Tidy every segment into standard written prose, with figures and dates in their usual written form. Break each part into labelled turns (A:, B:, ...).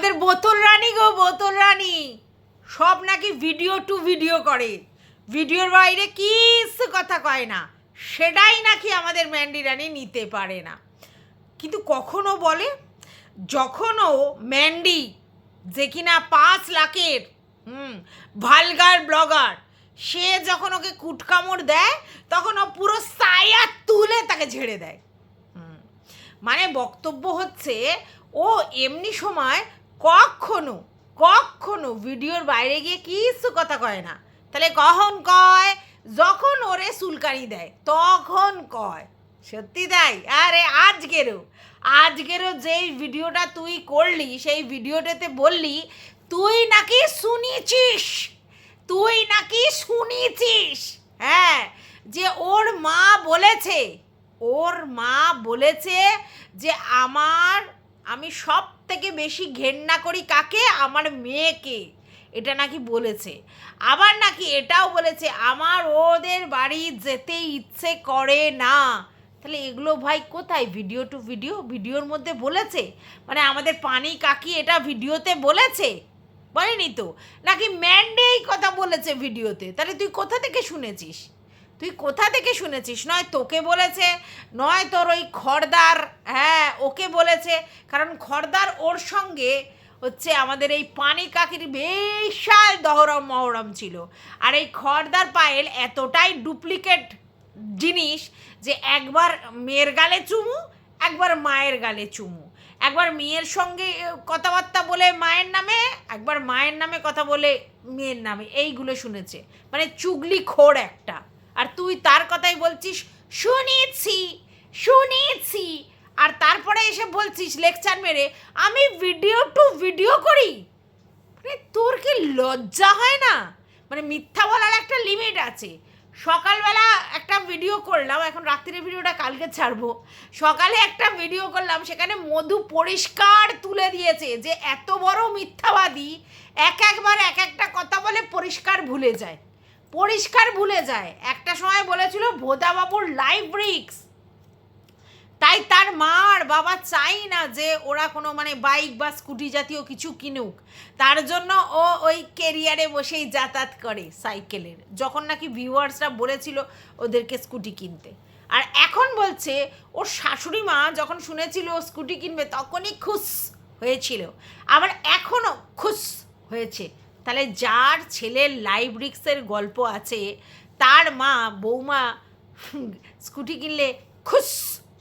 A: আমাদের বোতল রানী গো, বোতল রানী সব নাকি ভিডিও টু ভিডিও করে, ভিডিওর বাইরে কিছু কথা কয় না, সেটাই নাকি আমাদের ম্যান্ডি রানী নিতে পারে না। কিন্তু কখনো বলে, যখনও ম্যান্ডি যে কিনা 5 লাখের ভালগার ব্লগার, সে যখন ওকে কুটকামড় দেয় তখন ও পুরো সায়া তুলে তাকে ঝেড়ে দেয়। মানে বক্তব্য হচ্ছে ও এমনি সময় কখনো ভিডিওর বাইরে গিয়ে কিছু কথা কয় না। তাহলে কখন কয়? যখন ওরে চুলকানি দেয় তখন কয়। সত্যি তাই। আরে আজকেরও যেই ভিডিওটা তুই করলি, সেই ভিডিওটাতে বললি তুই নাকি শুনেছিস, হ্যাঁ, যে ওর মা বলেছে যে আমি সব থেকে বেশি ঘেন্না করি কাকে? আমার মেয়েকে। এটা নাকি বলেছে। আবার নাকি এটাও বলেছে আমার ওদের বাড়ি যেতে ইচ্ছে করে না। তাহলে এগুলো ভাই কোথায়? ভিডিও টু ভিডিওর মধ্যে বলেছে? মানে আমাদের পানি কাকি এটা ভিডিওতে বলেছে? বলেনি তো। নাকি ম্যান্ডেই কথা বলেছে ভিডিওতে? তাহলে তুই কোথা থেকে শুনেছিস? নয় তোকে বলেছে, নয় তোর ওই খড়দার, হ্যাঁ, ওকে বলেছে। কারণ খড়দার ওর সঙ্গে হচ্ছে আমাদের এই পানি কাকির বিশাল মহরম ছিল। আর এই খড়দার পায়েল এতটাই ডুপ্লিকেট জিনিস যে একবার মেয়ের গালে চুমু, একবার মায়ের গালে চুমু, একবার মেয়ের সঙ্গে কথাবার্তা বলে মায়ের নামে, একবার মায়ের নামে কথা বলে মেয়ের নামে, এইগুলো শুনেছে। মানে চুগলি খোর একটা। আর তুই তার কথাই বলছিস শুনেছি, আর তারপরে এসে বলছিস লেকচার মেরে আমি ভিডিও টু ভিডিও করি। মানে তোর কি লজ্জা হয় না? মানে মিথ্যা বলার একটা লিমিট আছে। সকালবেলা একটা ভিডিও করলাম, এখন রাত্রির ভিডিওটা কালকে ছাড়বো। সকালে একটা ভিডিও করলাম, সেখানে মধু পরিষ্কার তুলে দিয়েছে যে এত বড় মিথ্যাবাদী একবার এক একটা কথা বলে পরিষ্কার ভুলে যায়। একটা সময় বলেছিল ভোদাবাবুর লাইভ রিস্ক, তাই তার মা আর বাবা চাই না যে ওরা কোনো মানে বাইক বা স্কুটি জাতীয় কিছু কিনুক। তার জন্য ও ওই কেরিয়ারে বসেই যাতায়াত করে সাইকেলের, যখন নাকি ভিউয়ার্সরা বলেছিল ওদেরকে স্কুটি কিনতে। আর এখন বলছে ওর শাশুড়ি মা যখন শুনেছিল ও স্কুটি কিনবে তখনই খুশ হয়েছিল, আবার এখনও খুশ হয়েছে। তাহলে যার ছেলের লাইভ রিস্কের গল্প আছে, তার মা বৌমা স্কুটি কিনলে খুশ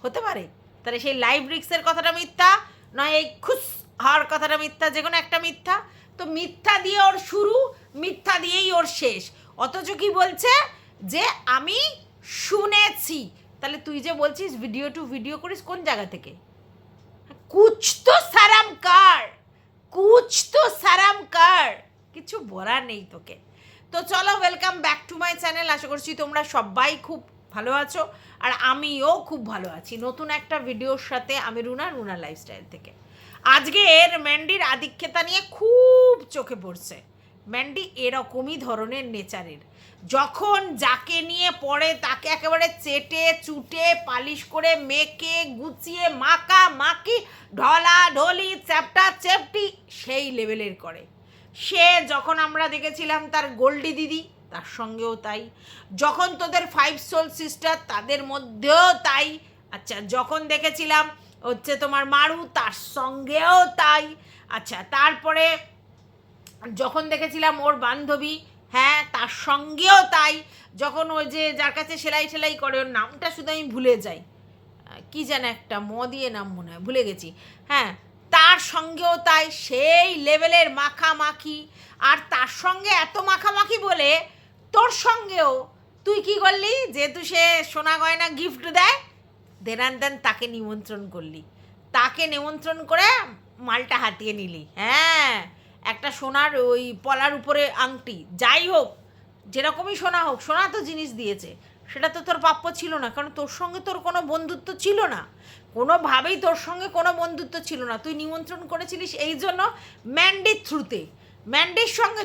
A: হতে পারে? তাহলে সেই লাইভ রিস্কের কথাটা মিথ্যা, নয় এই খুশ হওয়ার কথাটা মিথ্যা, যে কোনো একটা মিথ্যা। তো মিথ্যা দিয়ে ওর শুরু, মিথ্যা দিয়েই ওর শেষ। অথচ কি বলছে যে আমি শুনেছি। তাহলে তুই যে বলছিস ভিডিও টু ভিডিও করিস, কোন জায়গা থেকে? কুছ তো সারাম কার, কিছু বলার নেই তোকে। তো চলো, welcome back to my channel. আশা করছি তোমরা সবাই খুব ভালো আছো, আর আমিও খুব ভালো আছি। নতুন একটা ভিডিওর সাথে আমি রুনা লাইফস্টাইল থেকে। আজকের ম্যান্ডির আধিক্যতা নিয়ে খুব চোখে পড়ছে। ম্যান্ডি এরকমই ধরনের নেচারের, যখন যাকে নিয়ে পড়ে তাকে একেবারে চেটে চুটে পালিশ করে মেখে গুছিয়ে মাখি ঢলাঢলি চ্যাপটা চেপটি সেই লেভেলের করে। সে যখন আমরা দেখেছিলাম তার গোল্ডি দিদি, তার সঙ্গেও তাই। যখন তোদের 5 সোল সিস্টার, তাদের মধ্যেও তাই। আচ্ছা, যখন দেখেছিলাম হচ্ছে তোমার মারু, তার সঙ্গেও তাই। আচ্ছা, তারপরে যখন দেখেছিলাম ওর বান্ধবী, হ্যাঁ, তার সঙ্গেও তাই। যখন ওই যে যার কাছে সেলাই করে, ওর নামটা শুধু আমি ভুলে যাই, কি যেন একটা দিয়ে নাম মনে হয়, ভুলে গেছি, হ্যাঁ, তার সঙ্গেও তাই। সেই লেভেলের মাখামাখি। আর তার সঙ্গে এত মাখামাখি বলে তোর সঙ্গেও তুই কি করলি? যেহেতু সে সোনা গয়না গিফট দেয়, দেন তাকে নিমন্ত্রণ করলি, তাকে নিমন্ত্রণ করে মালটা হাতিয়ে নিলি। হ্যাঁ, একটা সোনার ওই পলার উপরে আংটি, যাই হোক, যেরকমই সোনা হোক, সোনা তো জিনিস দিয়েছে, সেটা তো তোর প্রাপ্য ছিল না। কারণ তোর সঙ্গে তোর কোনো বন্ধুত্ব ছিল না, কোনোভাবেই তোর সঙ্গে কোনো বন্ধুত্ব ছিল না। তুই নিমন্ত্রণ করেছিলিস এই জন্য ম্যান্ডির থ্রুতে, ম্যান্ডির সঙ্গে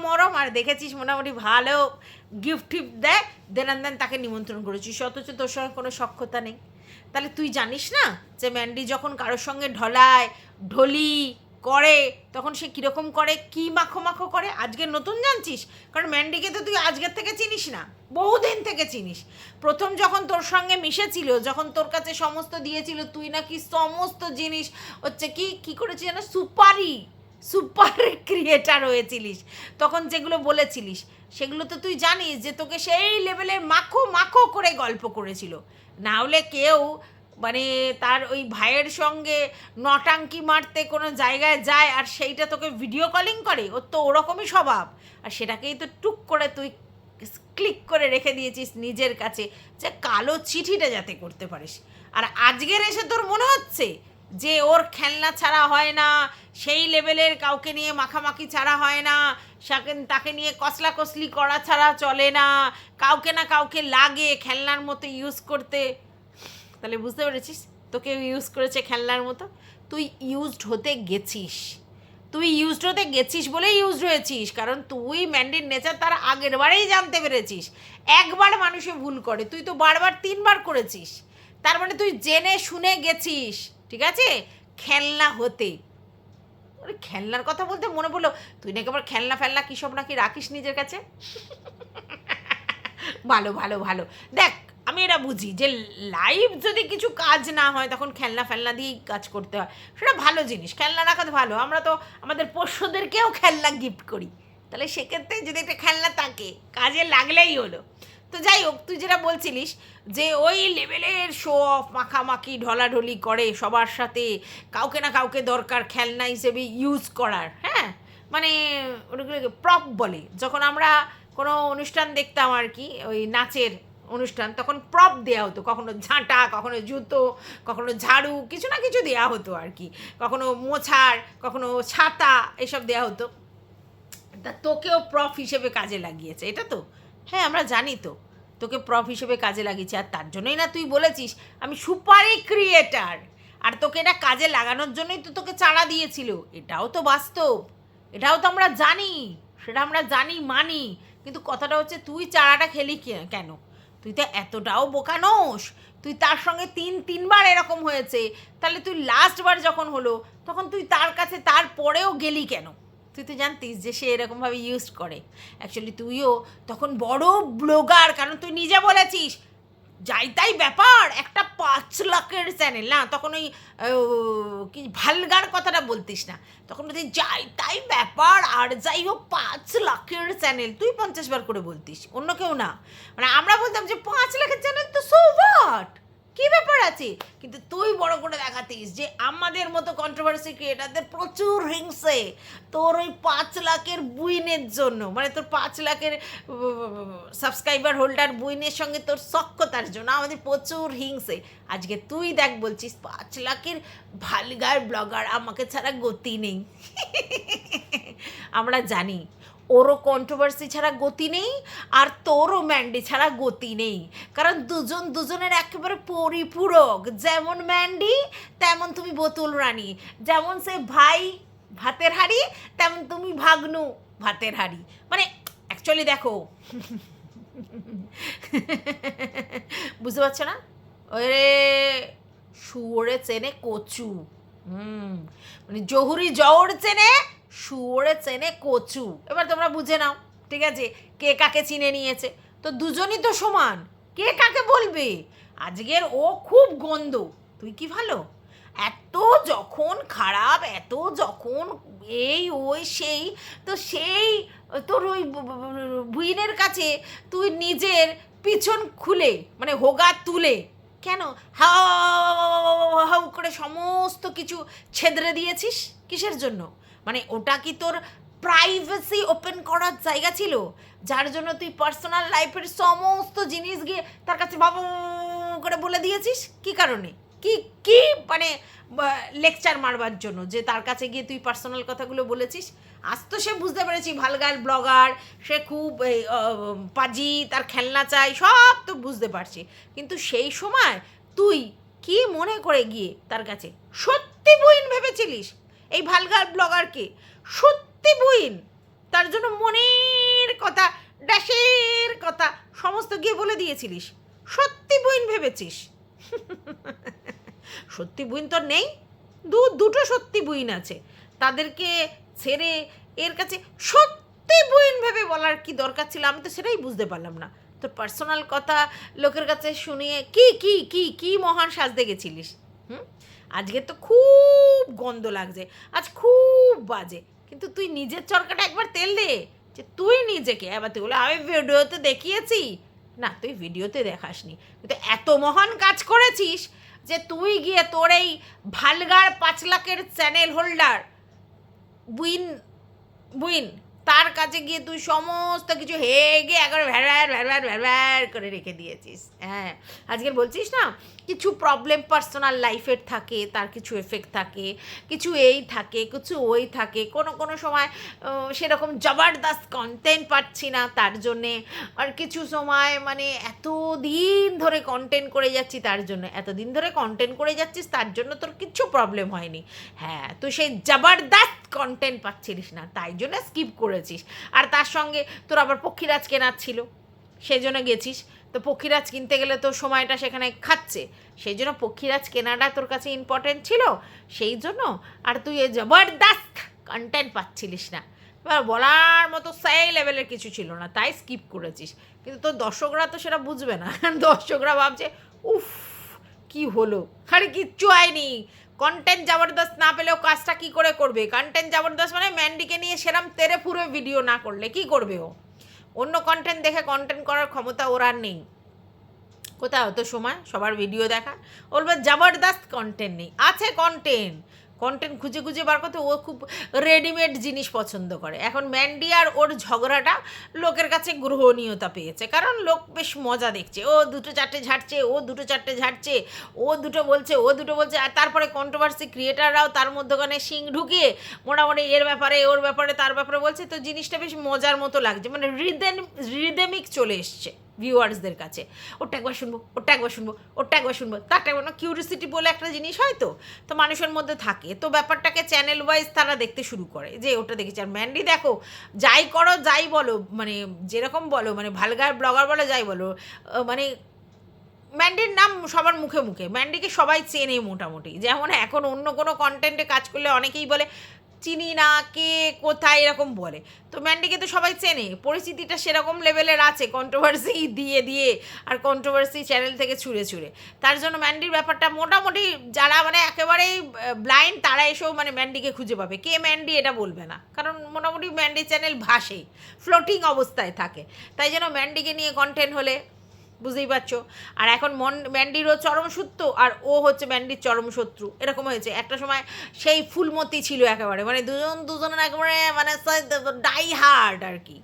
A: মরম, আর দেখেছিস মোটামুটি ভালো গিফট দেয়, দেন তাকে নিমন্ত্রণ করেছিস, অথচ তোর সঙ্গে কোনো সখ্যতা নেই। তাহলে তুই জানিস না যে ম্যান্ডি যখন কারোর সঙ্গে ঢলি করে তখন সে কীরকম করে, কী মাখো মাখো করে, আজকে নতুন জানছিস? কারণ ম্যান্ডিকে তো তুই আজকের থেকে চিনিস না, বহুদিন থেকে চিনিস। প্রথম যখন তোর সঙ্গে মিশেছিল, যখন তোর কাছে সমস্ত দিয়েছিল, তুই নাকি সমস্ত জিনিস হচ্ছে কি করেছিস না, সুপার ক্রিয়েটার হয়েছিলিস। তখন যেগুলো বলেছিলিস সেগুলো তো তুই জানিস যে তোকে সেই লেভেলের মাখো মাখো করে গল্প করেছিল। না হলে কেউ মানে তার ওই ভাইয়ের সঙ্গে নটাঙ্কি মারতে কোনো জায়গায় যায় আর সেইটা তোকে ভিডিও কলিং করে, ওর তো ওরকমই স্বভাব। আর সেটাকেই তো টুক করে তুই ক্লিক করে রেখে দিয়েছিস নিজের কাছে, যে কালো চিঠিটা যাতে করতে পারিস। আর আজকের এসে তোর মনে হচ্ছে যে ওর খেলনা ছাড়া হয় না, সেই লেভেলের কাউকে নিয়ে মাখামাখি ছাড়া হয় না, তাকে নিয়ে কসলাকসলি করা ছাড়া চলে না, কাউকে না কাউকে লাগে খেলনার মতো ইউজ করতে। তাহলে বুঝতে পেরেছিস তোকে ইউজ করেছে খেলনার মতো। তুই ইউজড হতে গেছিস বলেই ইউজড হয়েছিস, কারণ তুই ম্যান্ডির নেচার তার আগের বারেই জানতে পেরেছিস। একবার মানুষে ভুল করে, তুই তো বারবার 3বার করেছিস, তার মানে তুই জেনে শুনে গেছিস, ঠিক আছে, খেলনা হতে। ওই খেলনার কথা বলতে মনে পড়লো, তুই নাকি আবার খেলনা ফেলনা কী সব নাকি রাখিস নিজের কাছে। ভালো ভালো ভালো, দেখ আমি এটা বুঝি যে লাইভ যদি কিছু কাজ না হয় তখন খেলনা ফেলনা দিয়েই কাজ করতে হয়, সেটা ভালো জিনিস, খেলনা রাখাতে ভালো। আমরা তো আমাদের পোষ্যদেরকেও খেলনা গিফট করি, তাহলে সেক্ষেত্রে যদি একটা খেলনা থাকে কাজে লাগলেই হলো। তো যাই হোক, তুই যেটা বলছিলিস যে ওই লেভেলের শো অফ মাখামাখি ঢলাঢলি করে সবার সাথে, কাউকে না কাউকে দরকার খেলনা হিসেবে ইউজ করার, হ্যাঁ, মানে ওগুলোকে প্রপ বলে। যখন আমরা কোনো অনুষ্ঠান দেখতাম আর কি, ওই নাচের অনুষ্ঠান, তখন প্রপ দেওয়া হতো, কখনো ঝাঁটা, কখনো জুতো, কখনো ঝাড়ু, কিছু না কিছু দেওয়া হতো আর কি, কখনো মোছার, কখনো ছাতা, এসব দেওয়া হতো। তা তোকেও প্রপ হিসেবে কাজে লাগিয়েছে, এটা তো হ্যাঁ আমরা জানি, তো তোকে প্রপ হিসেবে কাজে লাগিয়েছে। আর তার জন্যই না তুই বলেছিস আমি সুপারি ক্রিয়েটার, আর তোকে এটা কাজে লাগানোর জন্যই তো তোকে চাড়া দিয়েছিল। এটাও তো বাস্তব, এটাও তো আমরা জানি, সেটা আমরা জানি মানি। কিন্তু কথাটা হচ্ছে তুই চারাটা খেলি কেন? তুই তো এতটাও বোকা নোস, তুই তার সঙ্গে 3বার এরকম হয়েছে, তাহলে তুই লাস্টবার যখন হলো তখন তুই তার কাছে তারপরেও গেলি কেন? তুই তো জানতিস যে সে এরকমভাবে ইউজ করে। অ্যাকচুয়ালি তুইও তখন বড় ব্লগার, কারণ তুই নিজে বলেছিস যাই তাই ব্যাপার, একটা 5 লাখের চ্যানেল না, তখন ওই কি ভালগার কথাটা বলতিস না, তখন বলছিস যাই তাই ব্যাপার, আর যাই হোক 5 লাখের চ্যানেল, তুই 50 বার করে বলতিস, অন্য কেউ না। মানে আমরা বলতাম যে 5 লাখের চ্যানেল তো সো হোয়াট, কী ব্যাপার আছে, কিন্তু তুই বড় করে দেখাতিস যে আমাদের মতো কন্ট্রোভার্সি ক্রিয়েটারদের প্রচুর হিংসে তোর ওই 5 লাখের বুইনের জন্য, মানে তোর 5 লাখের সাবস্ক্রাইবার হোল্ডার বুইনের সঙ্গে তোর সখ্যতার জন্য আমাদের প্রচুর হিংসে। আজকে তুই দেখ বলছিস 5 লাখের ভালগার ব্লগার, আমাকে ছাড়া গতি নেই। আমরা জানি ওরও কন্ট্রোভার্সি ছাড়া গতি নেই, আর তোরও ম্যান্ডি ছাড়া গতি নেই, কারণ দুজনের একেবারে পরিপূরক। যেমন ম্যান্ডি তেমন তুমি বোতল রানী, যেমন সে ভাই ভাতের হাড়ি তেমন তুমি ভাগ্নু ভাতের হাড়ি। মানে অ্যাকচুয়ালি দেখো, বুঝতে পারছো না, ওরে শুয়োরে চেনে কচু, মানে জহুরি জওর চেনে, শুয়োরে চেনে কচু। এবার তোমরা বুঝে নাও, ঠিক আছে, কে কাকে চিনে নিয়েছে। তো দুজনই তো সমান, কে কাকে বলবে? আজকের ও খুব গন্ধ, তুই কি ভালো? এত যখন খারাপ, এত যখন এই ওই সেই, তো সেই তোর ওই বুইনের কাছে তুই নিজের পিছন খুলে মানে হোগা তুলে কেন হাউ করে সমস্ত কিছু ছেদরে দিয়েছিস? কিসের জন্য? মানে ওটা কি তোর প্রাইভেসি ওপেন করার জায়গা ছিল, যার জন্য তুই পার্সোনাল লাইফের সমস্ত জিনিস গিয়ে তার কাছে বাবু করে বলে দিয়েছিস? কি কারণে? কি কি মানে লেকচার মারবার জন্য যে তার কাছে গিয়ে তুই পার্সোনাল কথাগুলো বলেছিস? আজ তো সে বুঝতে পেরেছি ভালগার ব্লগার, সে খুব পাজি, তার খেলনা চাই, সব তো বুঝতে পারছি। কিন্তু সেই সময় তুই কি মনে করে গিয়ে তার কাছে সত্যি বুইন ভেবেছিলিস? এই ভালগার ব্লগারকে সত্যি বুইন, তার জন্য মনের কথা, ড্যাশের কথা সমস্ত গিয়ে বলে দিয়েছিলিস? সত্যি বুইন ভেবেছিস? সত্যি বুইন তোর নেই, দুটো সত্যি বুইন আছে, তাদেরকে ছেড়ে এর কাছে সত্যি বুইন ভেবে বলার কি দরকার ছিল, আমি তো সেটাই বুঝতে পারলাম না। তোর পার্সোনাল কথা লোকের কাছে শুনিয়ে কি কি কি কি মহান সাজতে গেছিলিস? আজকে তো খুব গন্ধ লাগছে, আজ খুব বাজে, কিন্তু তুই নিজের চরকাটা একবার তেল দে যে তুই নিজেকে, এবার তুই বলে আমি ভিডিওতে দেখিয়েছি। না, তুই ভিডিওতে দেখাসনি, কিন্তু এত মহান কাজ করেছিস যে তুই গিয়ে তোর এই ভালগার 5 লাখের চ্যানেল হোল্ডার বুইন বুইন তার কাছে গিয়ে তুই সমস্ত কিছু হেগে একবার ভ্যার ভ্যার ভ্যার ভ্যার করে রেখে দিয়েছিস। হ্যাঁ, আজকে বলছিস না কিছু প্রবলেম পার্সোনাল লাইফের থাকে, তার কিছু এফেক্ট থাকে, কিছু এই থাকে, কিছু ওই থাকে, কোনো সময় সেরকম জবরদস্ত কন্টেন্ট পাচ্ছি না তার জন্যে, আর কিছু সময় মানে এতদিন ধরে কন্টেন্ট করে যাচ্ছি তার জন্য, এতদিন ধরে কন্টেন্ট করে যাচ্ছিস তার জন্য তোর কিচ্ছু প্রবলেম হয়নি। হ্যাঁ, তুই সেই জবরদস্ত কন্টেন্ট পাচ্ছিলিস না, তাই জন্য স্কিপ করেছিস। আর তার সঙ্গে তোর আবার পক্ষীরাজ কেনার ছিল, সেই জন্য গেছিস। তো পক্ষীরাজ কিনতে গেলে তোর সময়টা সেখানে খাচ্ছে, সেই জন্য পক্ষীরাজ কেনাটা তোর কাছে ইম্পর্টেন্ট ছিল, সেই জন্য। আর তুই এই জবরদস্ত কন্টেন্ট পাচ্ছিলিস না, এবার বলার মতো সেই লেভেলের কিছু ছিল না, তাই স্কিপ করেছিস। কিন্তু তোর দর্শকরা তো সেটা বুঝবে না, দর্শকরা ভাবছে উফ কি হলো, আরে কিচ্ছু হয়নি। কন্টেন্ট জবরদস্ত না পেলেও কাজটা কি করে করবে? কন্টেন্ট জবরদস্ত মানে ম্যান্ডিকে নিয়ে সেরম তেরে ফুরে ভিডিও না করলে কি করবে ও? অন্য কন্টেন্ট দেখে কন্টেন্ট করার ক্ষমতা ওর আর নেই। কোথায় হতো সময় সবার ভিডিও দেখা? বলবে জবরদস্ত কন্টেন্ট নেই, আছে কন্টেন্ট, কন্টেন্ট খুঁজে খুঁজে বার করতে ও খুব রেডিমেড জিনিস পছন্দ করে। এখন ম্যান্ডি আর ওর ঝগড়াটা লোকের কাছে গ্রহণীয়তা পেয়েছে, কারণ লোক বেশ মজা দেখছে, ও দুটো চারটে ঝাড়ছে, ও দুটো চারটে ঝাড়ছে, ও দুটো বলছে, ও দুটো বলছে, আর তারপরে কন্ট্রোভার্সি ক্রিয়েটাররাও তার মধ্যখানে শিং ঢুকিয়ে মোটামুটি এর ব্যাপারে ওর ব্যাপারে তার ব্যাপারে বলছে, তো জিনিসটা বেশ মজার মতো লাগছে, মানে রিদেমিক চলে এসছে ভিউয়ার্সদের কাছে। ওটা একবার শুনবো, ওটা একবার শুনবো, ওটা একবার শুনবো, তারটা একবার না, কিউরিসিটি বলে একটা জিনিস হয় তো মানুষের মধ্যে থাকে, তো ব্যাপারটাকে চ্যানেল ওয়াইজ তারা দেখতে শুরু করে যে ওটা দেখেছি। আর ম্যান্ডি দেখো, যাই করো যাই বলো, মানে যেরকম বলো, মানে ভালগার ব্লগার বলো যাই বলো, মানে ম্যান্ডির নাম সবার মুখে মুখে, ম্যান্ডিকে সবাই চেনে মোটামুটি। যেমন এখন অন্য কোনো কন্টেন্টে কাজ করলে অনেকেই বলে চিনি না, কে কোথায় এরকম বলে, তো ম্যান্ডিকে তো সবাই চেনে, পরিচিতিটা সেরকম লেভেলের আছে কন্ট্রোভার্সি দিয়ে দিয়ে আর কন্ট্রোভার্সি চ্যানেল থেকে ছুঁড়ে ছুঁড়ে। তার জন্য ম্যান্ডির ব্যাপারটা মোটামুটি যারা মানে একেবারেই ব্লাইন্ড তারা এসেও মানে ম্যান্ডিকে খুঁজে পাবে, কে ম্যান্ডি এটা বলবে না, কারণ মোটামুটি ম্যান্ডি চ্যানেল ভাসে, ফ্লোটিং অবস্থায় থাকে। তাই জন্য ম্যান্ডিকে নিয়ে কন্টেন্ট হলে বুঝতেই পারছো। আর এখন ম্যান্ডিরও চরম সত্য, আর ও হচ্ছে ম্যান্ডির চরম শত্রু, এরকম হয়েছে। একটা সময় সেই ফুলমতি ছিল একেবারে, মানে দুজনের একেবারে মানে ডাই হার্ড আর কি,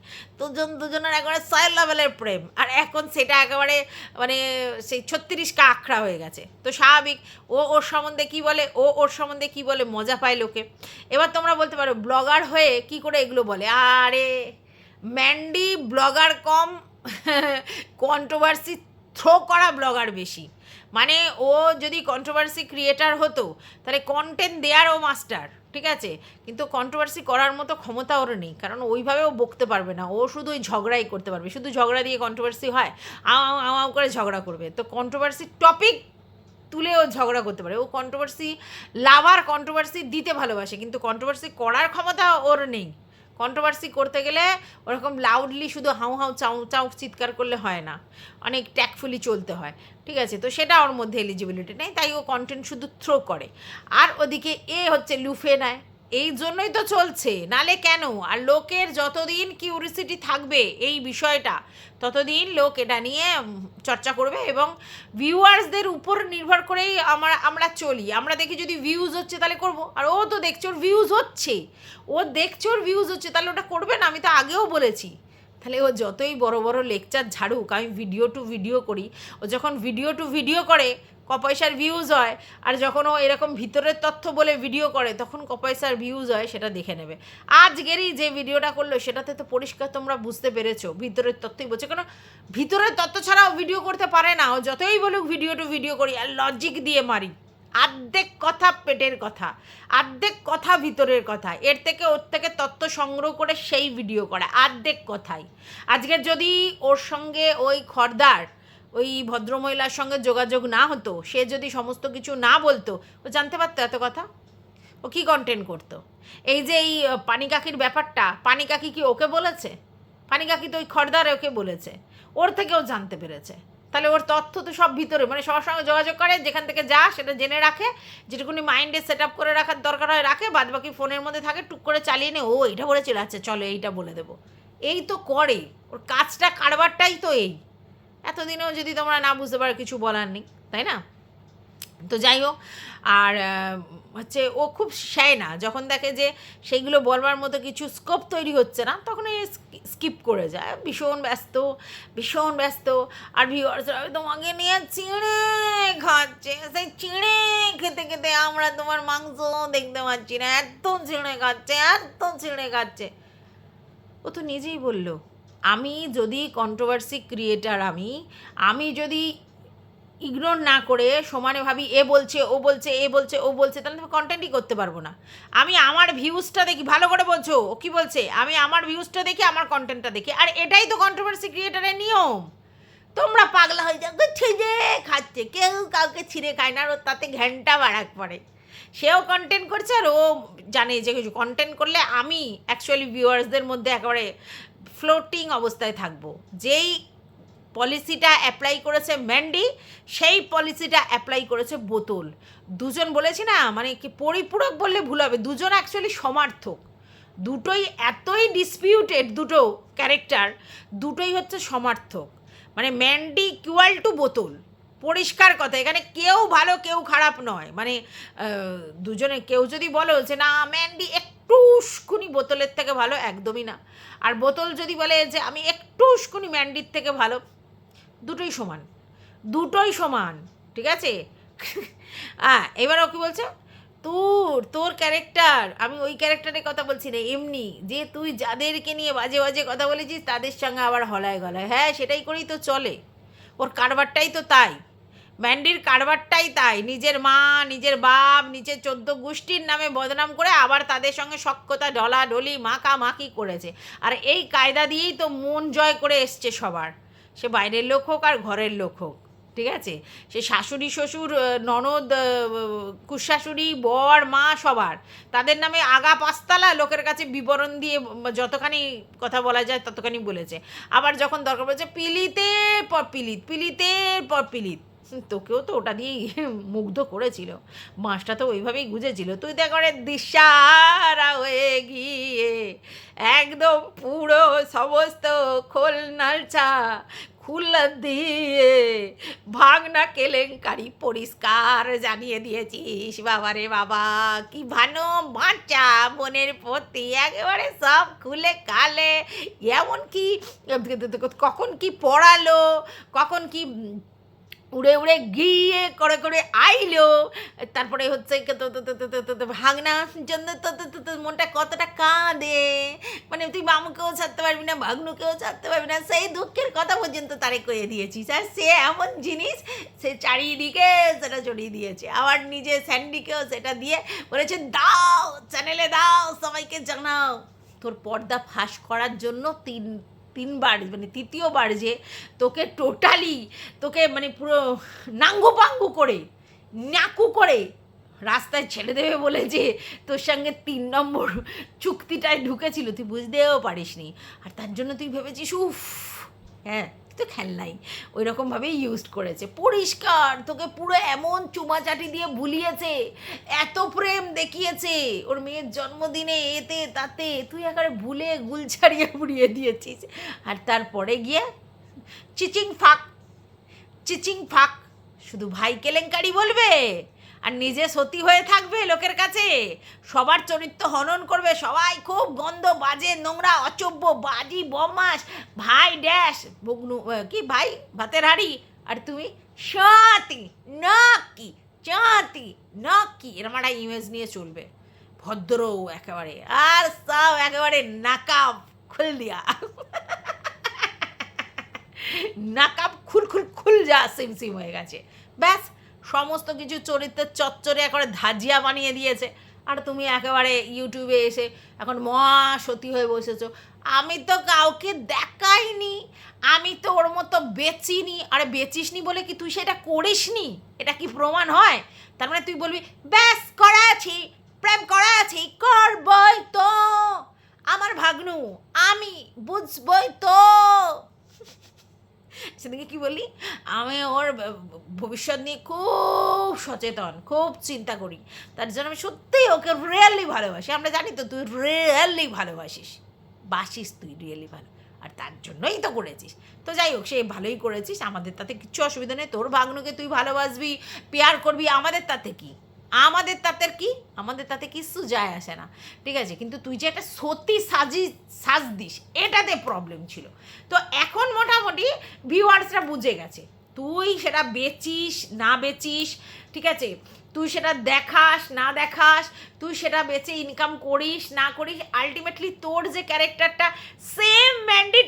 A: দুজনের একেবারে 6 লেভেলের প্রেম। আর এখন সেটা একেবারে মানে সেই 36কা আখড়া হয়ে গেছে। তো স্বাভাবিক, ও ওর সম্বন্ধে কী বলে, ও ওর সম্বন্ধে কী বলে, মজা পায় লোকে। এবার তোমরা বলতে পারো ব্লগার হয়ে কি করে এগুলো বলে? আরে ম্যান্ডি ব্লগার কম, কন্ট্রোভার্সি থ্রো করা ব্লগার বেশি। মানে ও যদি কন্ট্রোভার্সি ক্রিয়েটার হতো তাহলে কন্টেন্ট দেওয়ার ও মাস্টার, ঠিক আছে, কিন্তু কন্ট্রোভার্সি করার মতো ক্ষমতা ওর নেই, কারণ ওইভাবেও বকতে পারবে না, ও শুধু ওই ঝগড়াই করতে পারবে। শুধু ঝগড়া দিয়ে কন্ট্রোভার্সি হয়? আও করে ঝগড়া করবে, তো কন্ট্রোভার্সি টপিক তুলে ও ঝগড়া করতে পারে। ও কন্ট্রোভার্সি লাভার, কন্ট্রোভার্সি দিতে ভালোবাসে, কিন্তু কন্ট্রোভার্সি করার ক্ষমতা ওর নেই। কন্ট্রোভার্সি করতে গেলে ওরকম লাউডলি শুধু হাউ হাউ চাউ চাউ চিৎকার করলে হয় না, অনেক ট্যাকফুলি চলতে হয়, ঠিক আছে, তো সেটা ওর মধ্যে এলিজিবিলিটি নেই, তাই ও কন্টেন্ট শুধু থ্রো করে। আর ওদিকে এ হচ্ছে লুফে নেয়, এই জন্যই তো চলছে, নালে কেন? আর লোকের যতদিন কিউরিসিটি থাকবে এই বিষয়টা, ততদিন লোক এটা নিয়ে চর্চা করবে, এবং ভিউয়ার্সদের উপর নির্ভর করেই আমরা চলি। আমরা দেখি যদি ভিউজ হচ্ছে তাহলে করব, আর ও তো দেখছে ওর ভিউজ হচ্ছে, ও দেখছে ওর ভিউজ হচ্ছে, তাহলে ওটা করবে না? আমি তো আগেও বলেছি। তাহলে ও যতই বড় বড় লেকচার ঝাড়ুক, আমি ভিডিও টু ভিডিও করি, ও যখন ভিডিও টু ভিডিও করে পয়সার ভিউজ হয়, আর যখন ও এরকম ভিতরের তথ্য বলে ভিডিও করে তখন পয়সার ভিউজ হয়, সেটা দেখে নেবে। আজকেরই যে ভিডিওটা করলো সেটাতে তো পরিষ্কার তোমরা বুঝতে পেরেছো ভিতরের তথ্যই বলছে, কেন ভিতরের তথ্য ছাড়াও ভিডিও করতে পারে না, ও যতই বলুক ভিডিও টু ভিডিও করি, আর লজিক দিয়ে মারি, আর্ধেক কথা পেটের কথা, আর্ধেক কথা ভিতরের কথা, এর থেকে ওর থেকে তথ্য সংগ্রহ করে সেই ভিডিও করা, আর্ধেক কথাই। আজকের যদি ওর সঙ্গে ওই খর্দার ওই ভদ্রমহিলার সঙ্গে যোগাযোগ না হতো, সে যদি সমস্ত কিছু না বলতো, ও জানতে পারতো এত কথা? ও কি কন্টেন্ট করতো? এই যে এই পানি কাকির ব্যাপারটা, পানি কাকি কি ওকে বলেছে? পানি কাকি তো ওই খর্দার ওকে বলেছে, ওর থেকেও জানতে পেরেছে। তাহলে ওর তথ্য তো সব ভিতরে, মানে সবার সঙ্গে যোগাযোগ করে, যেখান থেকে যা সেটা জেনে রাখে, যেটুকুনি মাইন্ডে সেট আপ করে রাখার দরকার হয় রাখে, বাদ বাকি ফোনের মধ্যে থাকে, টুক করে চালিয়ে নে, ও এইটা বলেছিল, আচ্ছা চলো এইটা বলে দেবো। এই তো করে, ওর কাজটা কারবারটাই তো এই। এতদিনেও যদি তোমরা না বুঝতে পারো, কিছু বলার নেই, তাই না? তো যাই হোক, আর হচ্ছে ও খুব সেয় না, যখন দেখে যে সেইগুলো বলবার মতো কিছু স্কোপ তৈরি হচ্ছে না, তখন এই স্কিপ করে যায়, ভীষণ ব্যস্ত, ভীষণ ব্যস্ত। আর ভিউয়ার্সরা তোমাকে নিয়ে চিড়ে খাচ্ছে, সেই চিড়ে খেতে খেতে আমরা তোমার মাংস দেখতে পাচ্ছি না, এত চিড়ে খাচ্ছে, এত চিড়ে খাচ্ছে। ও তো নিজেই বলল, আমি যদি কন্ট্রোভার্সি ক্রিয়েটার, আমি যদি ইগনোর না করে সমানে ভাবি এ বলছে ও বলছে, এ বলছে ও বলছে, তাহলে তো কন্টেন্টই করতে পারবো না। আমি আমার ভিউজটা দেখি, ভালো করে বলছো ও কী বলছে, আমি আমার ভিউজটা দেখি, আমার কন্টেন্টটা দেখি, আর এটাই তো কন্ট্রোভার্সি ক্রিয়েটারের নিয়ম। তোমরা পাগলা হয়ে যাও, ছিঁড়ে খাচ্ছে, কেউ কাউকে ছিঁড়ে খায় না, আর ওর তাতে ঘ্যানটা বাড়াক পড়ে। সেও কন্টেন্ট করছে, আর ও জানে যে কিছু কন্টেন্ট করলে আমি অ্যাকচুয়ালি ভিউয়ার্সদের মধ্যে একেবারে ফ্লোটিং অবস্থায় থাকবো। যেই পলিসিটা অ্যাপ্লাই করেছে ম্যান্ডি, সেই পলিসিটা অ্যাপ্লাই করেছে বোতল। দুজন বলেছি না, মানে কি পরিপূরক বললে ভুল হবে, দুজন অ্যাকচুয়ালি সমার্থক। দুটোই এতই ডিসপিউটেড, দুটো ক্যারেক্টার, দুটোই হচ্ছে সমার্থক। মানে ম্যান্ডি ইকুয়াল টু বোতল, পরিষ্কার কথা, এখানে কেউ ভালো কেউ খারাপ নয়। মানে দুজনে কেউ যদি বলো যে না ম্যান্ডি একটুকুনি বোতলের থেকে ভালো, একদমই না। আর বোতল যদি বলে যে আমি একটুকুনি ম্যান্ডির থেকে ভালো, দুটোই সমান, দুটোই সমান, ঠিক আছে? এবার ও কী বলছে, তোর ক্যারেক্টার, আমি ওই ক্যারেক্টারের কথা বলছি না, এমনি যে তুই যাদেরকে নিয়ে বাজে বাজে কথা বলেছিস তাদের সঙ্গে আবার হলায় গলায়, হ্যাঁ সেটাই করেই তো চলে, ওর কারবারটাই তো তাই, ম্যান্ডির কারবারটাই তাই, নিজের মা, নিজের বাপ, নিজের 14 গোষ্ঠীর নামে বদনাম করে আবার তাদের সঙ্গে সখ্যতা ডলাডলি মাখামাখি করেছে। আর এই কায়দা দিয়েই তো মন জয় করে এসছে সবার, সে বাইরের লোক হোক আর ঘরের লোক হোক, ঠিক আছে? সে শাশুড়ি শ্বশুর ননদ কুশাশুড়ি বর মা সবার, তাদের নামে আগা পাঁচতলা লোকের কাছে বিবরণ দিয়ে যতখানি কথা বলা যায় ততখানি বলেছে। আবার যখন দরকার পড়েছে পিলিতের পর পিলিত, পিলিতের পর পিলিত, তোকেও তো ওটা দিয়েই মুগ্ধ করেছিল, মাছটা তো ওইভাবেই গুঁজেছিল। তুই তো করে দিশারা হয়ে গিয়ে একদম পুরো সমস্ত খোল নালচা খুলে দিয়ে ভাগনা কেলেঙ্কারি পরিষ্কার জানিয়ে দিয়েছিস। বাবারে বাবা, কি ভালো বাচ্চা মনের প্রতি, একেবারে সব খুলে কালে, এমন কি কখন কি পড়ালো, কখন কি উড়ে উড়ে গিয়ে করে করে আইলো, তারপরে হচ্ছে ভাগনার জন্য তো মনটা কতটা কাঁদে, মানে তুই মামুকেও ছাড়তে পারবি না, ভাগ্নুকেও ছাড়তে পারবি না, সেই দুঃখের কথা পর্যন্ত তারে কয়ে দিয়েছিস। আর সে এমন জিনিস, সে চারিদিকে সেটা ছড়িয়ে দিয়েছে, আবার নিজে স্যান্ডিকেও সেটা দিয়ে বলেছে দাও চ্যানেলে দাও, সবাইকে জানাও। তোর পর্দা ফাঁস করার জন্য তিনবার, মানে তৃতীয়বার যে তোকে টোটালি, তোকে মানে পুরো নাঙ্গু পাঙ্গু করে নাকু করে রাস্তায় ছেড়ে দেবে বলে যে তোর সঙ্গে 3 নম্বর চুক্তিটায় ঢুকেছিল, তুই বুঝতেও পারিসনি। আর তার জন্য তুই ভেবেছিস উফ, হ্যাঁ তো খেলনাই ওই রকমভাবেই ইউজ করেছে, পরিষ্কার তোকে পুরো এমন চুমাচাটি দিয়ে ভুলিয়েছে, এত প্রেম দেখিয়েছে ওর মেয়ের জন্মদিনে, এতে তাতে, তুই একেবারে ভুলে গুল ছাড়িয়ে পুড়িয়ে দিয়েছিস। আর তারপরে গিয়ে চিচিং ফাঁক, চিচিং ফাঁক, শুধু ভাই কেলেঙ্কারি বলবে আর নিজে সতী হয়ে থাকবে লোকের কাছে, সবার চরিত্র হনন করবে, সবাই খুব গন্ধ বাজে নোংরা অচব্য বাজি বমাস, ভাই ড্যাশ বগনু কি ভাই ভাতের হাড়ি, আর তুমি সাতি নাকি চাতি নাকি, এরম একটা ইমেজ নিয়ে চলবে, ভদ্র একেবারে, আর সব একেবারে নাকাব খুল দিয়া নাকাব খুল খুল খুল যা সিম সিম হয়ে গেছে, ব্যাস সমস্ত কিছু চরিত্রের চচ্চরে একেবারে ধাজিয়া বানিয়ে দিয়েছে। আর তুমি একেবারে ইউটিউবে এসে এখন মহাসতী হয়ে বসেছো। আমি তো কাউকে দেখাইনি, আমি তো ওর মতো বেচিনি। আরে বেচিসনি বলে কি তুই সেটা করিসনি, এটা কি প্রমাণ হয়? তার মানে তুই বলবি ব্যাস করা আছি প্রেম করা আছে, করবই তো আমার ভাগ্নু, আমি বুঝবই তো। সেদিকে কি বলি, আমি ওর ভবিষ্যৎ নিয়ে খুব সচেতন, খুব চিন্তা করি, তার জন্য আমি সত্যিই ওকে রিয়েলি ভালোবাসি। আমরা জানি তো তুই রিয়েলি বাসিস তুই রিয়েলি ভালো, আর তার জন্যই তো করেছিস। তো যাই হোক, সে ভালোই করেছিস, আমাদের তাতে কিচ্ছু অসুবিধা নেই। তোর ভাগ্নকে তুই ভালোবাসবি, পেয়ার করবি, আমাদের তাতে কি, আমাদের তাতে কিচ্ছু যায় আসে না, ঠিক আছে। কিন্তু তুই যে একটা সত্যি সাজ দিস, এটাতে প্রবলেম ছিল। তো এখন মোটামুটি ভিউয়ার্সরা বুঝে গেছে তুই সেটা বেচিস না বেচিস, ঠিক আছে, তুই সেটা দেখাস না দেখাস, তুই সেটা বেচে ইনকাম করিস না করিস, আলটিমেটলি তোর যে ক্যারেক্টারটা সেম ম্যান্ডি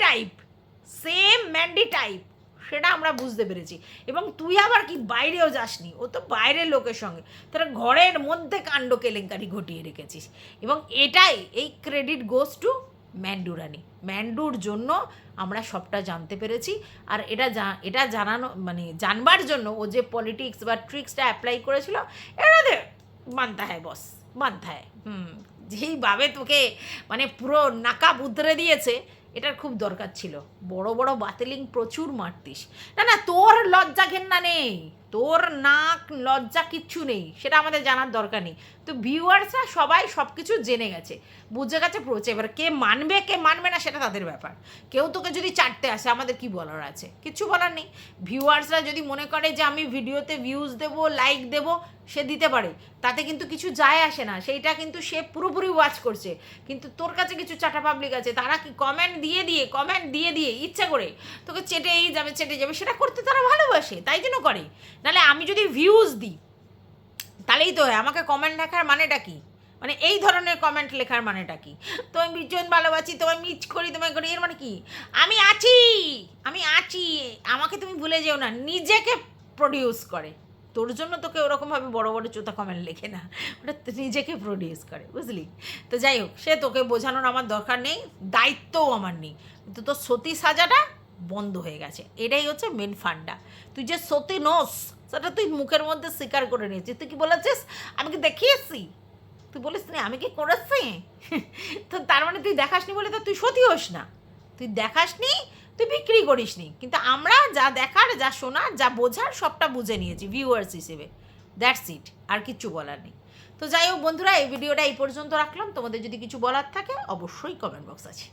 A: টাইপ সেটা আমরা বুঝতে পেরেছি। এবং তুই আবার কি বাইরেও যাসনি, ও তো বাইরের লোকের সঙ্গে, তোরা ঘরের মধ্যে কাণ্ড কেলেঙ্কারি ঘটিয়ে রেখেছিস। এবং এই ক্রেডিট গোস টু ম্যান্ডুর জন্য আমরা সবটা জানতে পেরেছি। আর এটা জানানো মানে জানবার জন্য ও যে পলিটিক্স বা ট্রিক্সটা অ্যাপ্লাই করেছিল, এটাতে মানতে হয় বস, মানতে হয়। যেইভাবে তোকে মানে পুরো নাকা বুদরে দিয়েছে, এটার খুব দরকার ছিল। বড় বড় বাতিলিং প্রচুর মারতিস। না তোর লজ্জা ঘেন্না নেই, তোর নাক লজ্জা কিচ্ছু নেই, সেটা আমাদের জানার দরকার নেই। তো ভিউয়ার্সরা সবাই সব কিছু জেনে গেছে, বুঝে গেছে পড়ছে। এবার কে মানবে না সেটা তাদের ব্যাপার। কেউ তোকে যদি চাটতে আসে, আমাদের কি বলার আছে, কিচ্ছু বলার নেই। ভিউয়ার্সরা যদি মনে করে যে আমি ভিডিওতে ভিউজ দেবো, লাইক দেবো, সে দিতে পারে, তাতে কিন্তু কিছু যায় আসে না। সেইটা কিন্তু সে পুরোপুরি ওয়াচ করছে। কিন্তু তোর কাছে কিছু চাটা পাবলিক আছে, তারা কি কমেন্ট দিয়ে ইচ্ছা করে তোকে চেটে যাবে, সেটা করতে তারা ভালোবাসে, তাই জন্য করে। নাহলে আমি যদি ভিউজ দিই তাহলেই তো হয়। আমাকে কমেন্ট লেখার মানেটা কি, মানে এই ধরনের কমেন্ট লেখার মানেটা কি, তোমায় ভীষণ ভালোবাসি, তোমায় মিস করি, তোমায় করি, এর মানে কি আমি আছি, আমাকে তুমি ভুলে যেও না। নিজেকে প্রডিউস করে, তোর জন্য তোকে ওরকমভাবে বড় বড় চোতা কমেন্ট লেখে না, ওটা নিজেকে প্রডিউস করে, বুঝলি। তো যাই হোক, সে তোকে বোঝানোর আমার দরকার নেই, দায়িত্বও আমার নেই। কিন্তু তোর সতী সাজাটা বন্ধ হয়ে গেছে, এটাই হচ্ছে মেন ফান্ডা। তুই যে সতী নোস সেটা তুই মুখের মধ্যে স্বীকার করে নিয়েছিস। তুই কি বলেছিস, আমি কি দেখিয়েছি? তুই বলিস না আমি কি করেছি? তো তার মানে তুই দেখাসনি বলে তো তুই সতী হোস না। তুই দেখাসনি, তুই বিক্রি করিসনি। কিন্তু আমরা যা দেখার, যা শোনার, যা বোঝার সবটা বুঝে নিয়েছি ভিউয়ার্স হিসেবে। দ্যাটস ইট, আর কিচ্ছু বলার নেই। তো যাই হোক বন্ধুরা, এই ভিডিওটা এই পর্যন্ত রাখলাম। তোমাদের যদি কিছু বলার থাকে অবশ্যই কমেন্ট বক্স আছে।